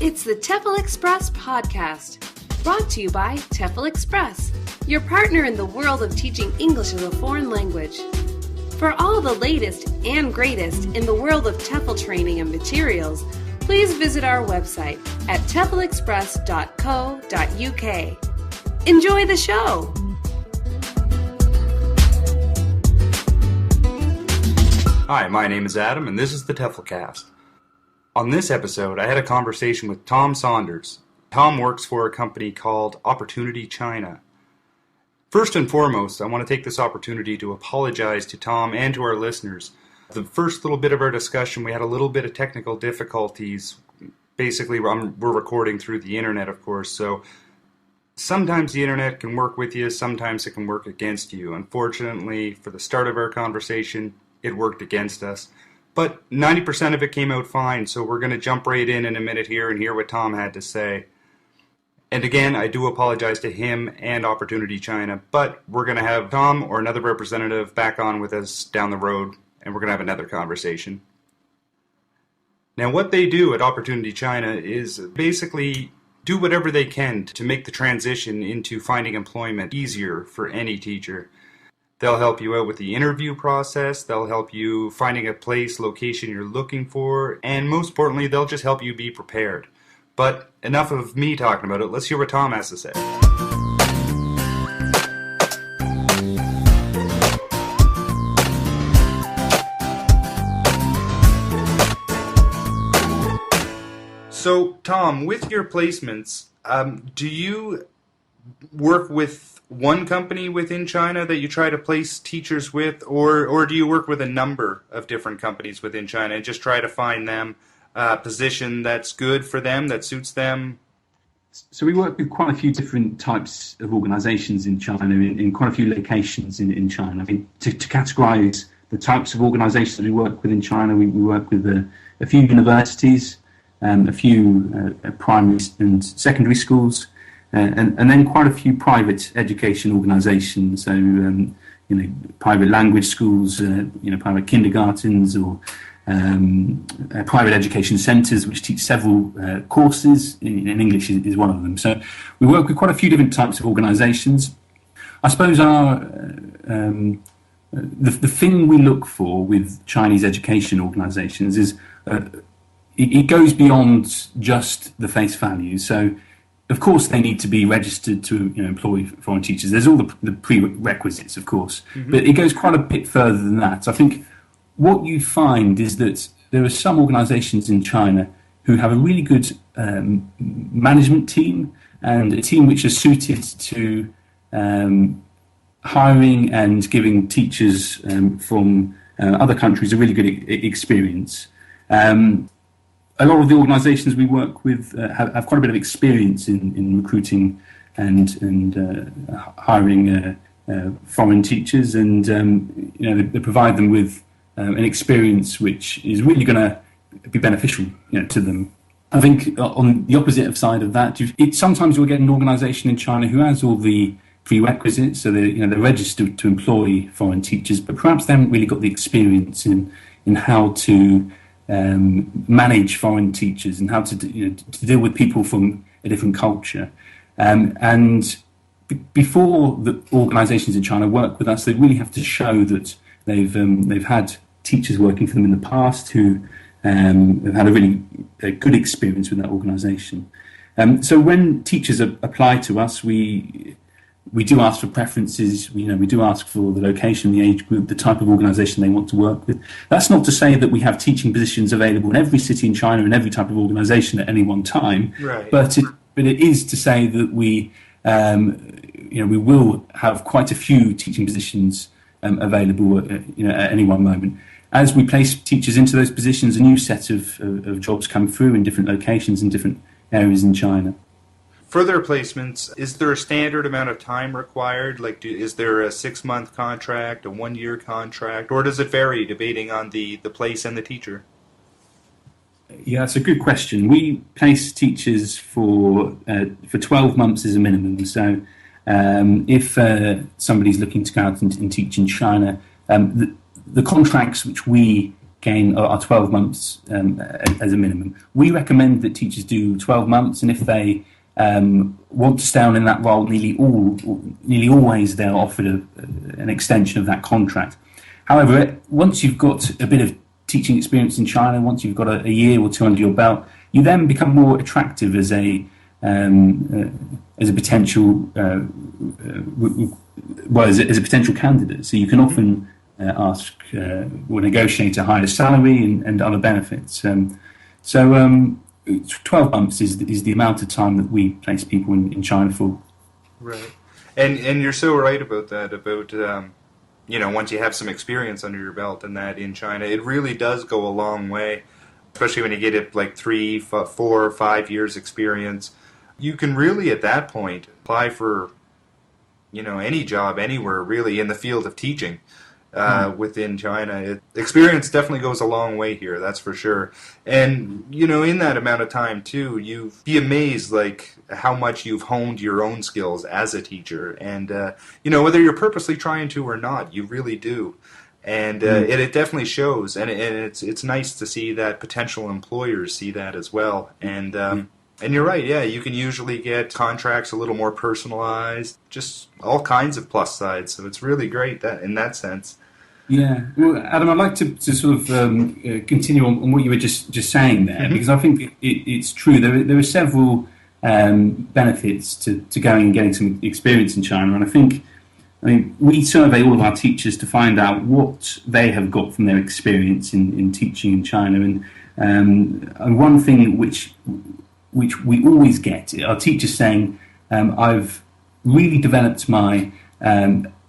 It's the TEFL Express podcast, brought to you by TEFL Express, your partner in the world of teaching English as a foreign language. For all the latest and greatest in the world of TEFL training and materials, please visit our website at teflexpress.co.uk. Enjoy the show! Hi, my name is Adam, and this is the TEFL Cast. On this episode, I had a conversation with Tom Saunders. Tom works for a company called Opportunity China. First and foremost, I want to take this opportunity to apologize to Tom and to our listeners. The first little bit of our discussion, we had a little bit of technical difficulties. Basically, we're recording through the internet, of course, so sometimes the internet can work with you, sometimes it can work against you. Unfortunately, for the start of our conversation, it worked against us. But 90% of it came out fine, so we're going to jump right in a minute here and hear what Tom had to say. And again, I do apologize to him and Opportunity China, but we're going to have Tom or another representative back on with us down the road, and we're going to have another conversation. Now, what they do at Opportunity China is basically do whatever they can to make the transition into finding employment easier for any teacher. They'll help you out with the interview process, they'll help you finding a place, location you're looking for, and most importantly, they'll just help you be prepared. But enough of me talking about it, let's hear what Tom has to say. So, Tom, with your placements, do you work with one company within China that you try to place teachers with, or do you work with a number of different companies within China and just try to find them a position that's good for them, that suits them? So we work with quite a few different types of organisations in China, in quite a few locations in China. I mean, to categorise the types of organisations we work with in China, we work with a few universities, a few primary and secondary schools, and then quite a few private education organisations, so private language schools, private kindergartens, or private education centres which teach several courses. In English is one of them. So we work with quite a few different types of organisations. I suppose the thing we look for with Chinese education organisations is it goes beyond just the face value. So, of course, they need to be registered to employ foreign teachers. There's all the prerequisites, of course, but it goes quite a bit further than that. I think what you find is that there are some organisations in China who have a really good management team and a team which is suited to hiring and giving teachers from other countries a really good experience. A lot of the organisations we work with have quite a bit of experience in recruiting and hiring foreign teachers, and they provide them with an experience which is really going to be beneficial to them. I think on the opposite side of that, sometimes you'll get an organisation in China who has all the prerequisites, so they're registered to employ foreign teachers, but perhaps they haven't really got the experience in how to manage foreign teachers and how to deal with people from a different culture. Before the organisations in China work with us, they really have to show that they've had teachers working for them in the past who have had a really good experience with that organisation. So when teachers apply to us, we do ask for preferences. We do ask for the location, the age group, the type of organisation they want to work with. That's not to say that we have teaching positions available in every city in China and every type of organisation at any one time. Right. But it is to say that we will have quite a few teaching positions available at any one moment. As we place teachers into those positions, a new set of jobs come through in different locations in different areas in China. For their placements, is there a standard amount of time required? Is there a 6-month contract, a 1-year contract, or does it vary depending on the place and the teacher? Yeah, that's a good question. We place teachers for 12 months as a minimum. So if somebody's looking to go out and teach in China, the contracts which we again, are 12 months as a minimum. We recommend that teachers do 12 months, and if they want to stay on in that role, nearly always they're offered an extension of that contract. However, once you've got a bit of teaching experience in China, once you've got a year or two under your belt, you then become more attractive as a potential as a potential candidate. So you can often ask or negotiate a higher salary and other benefits. 12 months is the amount of time that we place people in China for. Right, and you're so right about that. About once you have some experience under your belt, and that in China, it really does go a long way. Especially when you get it like 3, 4, or 5 years experience, you can really at that point apply for any job anywhere really in the field of teaching. Within China, experience definitely goes a long way here, that's for sure. And in that amount of time too, you'd be amazed like how much you've honed your own skills as a teacher, and whether you're purposely trying to or not, you really do. And it definitely shows, and it's nice to see that potential employers see that as well. And you're right, yeah, you can usually get contracts a little more personalized, just all kinds of plus sides. So it's really great that in that sense. Yeah, well, Adam, I'd like to sort of continue on what you were just saying there, because I think it's true. There are several benefits to going and getting some experience in China, and I mean, we survey all of our teachers to find out what they have got from their experience in teaching in China, and one thing which we always get are teachers saying, I've really developed my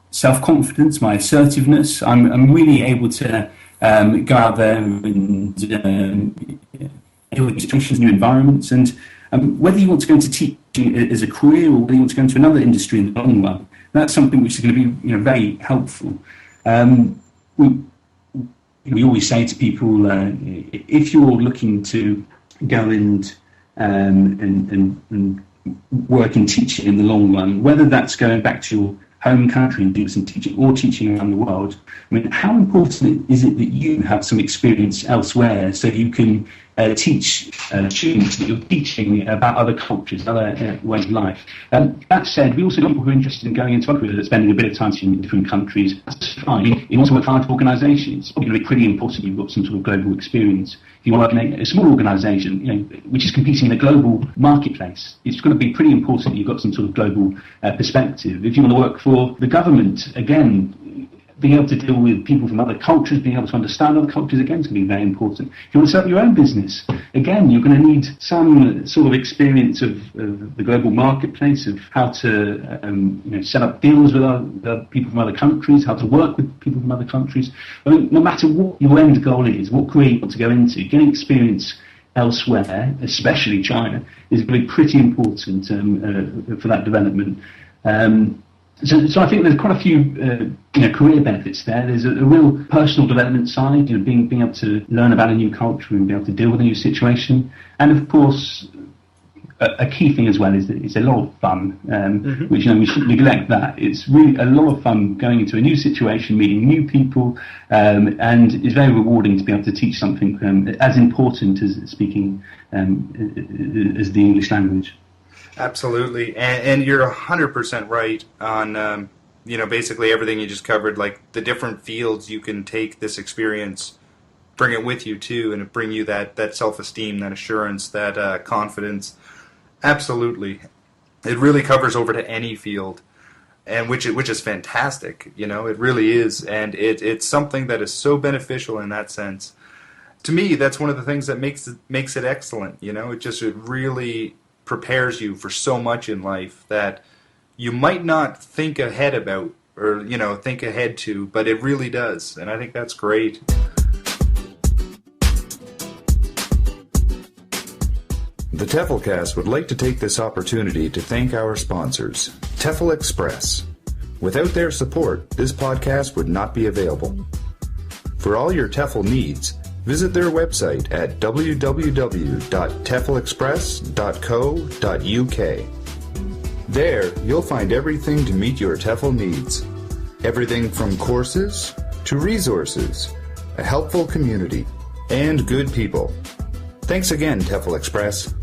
self-confidence, my assertiveness. I'm really able to go out there and deal with situations, new environments, and whether you want to go into teaching as a career or whether you want to go into another industry in the long run, that's something which is going to be very helpful. We always say to people, if you're looking to go and work in teaching in the long run, whether that's going back to your home country and doing some teaching or teaching around the world, I mean, how important is it that you have some experience elsewhere so you can teach students that you're teaching about other cultures, other ways of life? That said, we also got people who are interested in going into other careers, spending a bit of time teaching in different countries. That's fine. You want to work for large organisations. It's probably going to be pretty important you've got some sort of global experience. If you work in a small organisation, which is competing in a global marketplace, it's going to be pretty important you've got some sort of global perspective. If you want to work for the government, again, being able to deal with people from other cultures, being able to understand other cultures, again, is going to be very important. If you want to set up your own business, again, you're going to need some sort of experience of the global marketplace, of how to set up deals with people from other countries, how to work with people from other countries. I mean, no matter what your end goal is, what career you want to go into, getting experience elsewhere, especially China, is going to be pretty important for that development. So I think there's quite a few career benefits there. There's a real personal development side, being able to learn about a new culture and be able to deal with a new situation. And of course, a key thing as well is that it's a lot of fun, which we shouldn't neglect that. It's really a lot of fun going into a new situation, meeting new people, and it's very rewarding to be able to teach something as important as speaking as the English language. Absolutely, and you're 100% right on basically everything you just covered. Like the different fields you can take this experience, bring it with you too, and bring you that self-esteem, that assurance, that confidence. Absolutely, it really covers over to any field, and which is fantastic. It really is, and it's something that is so beneficial in that sense. To me, that's one of the things that makes it excellent. It really prepares you for so much in life that you might not think ahead about or think ahead to, but it really does, and I think that's great. The TEFLcast would like to take this opportunity to thank our sponsors, TEFL Express. Without their support, this podcast would not be available. For all your TEFL needs, visit their website at www.teflexpress.co.uk. There, you'll find everything to meet your TEFL needs. Everything from courses to resources, a helpful community, and good people. Thanks again, TEFL Express.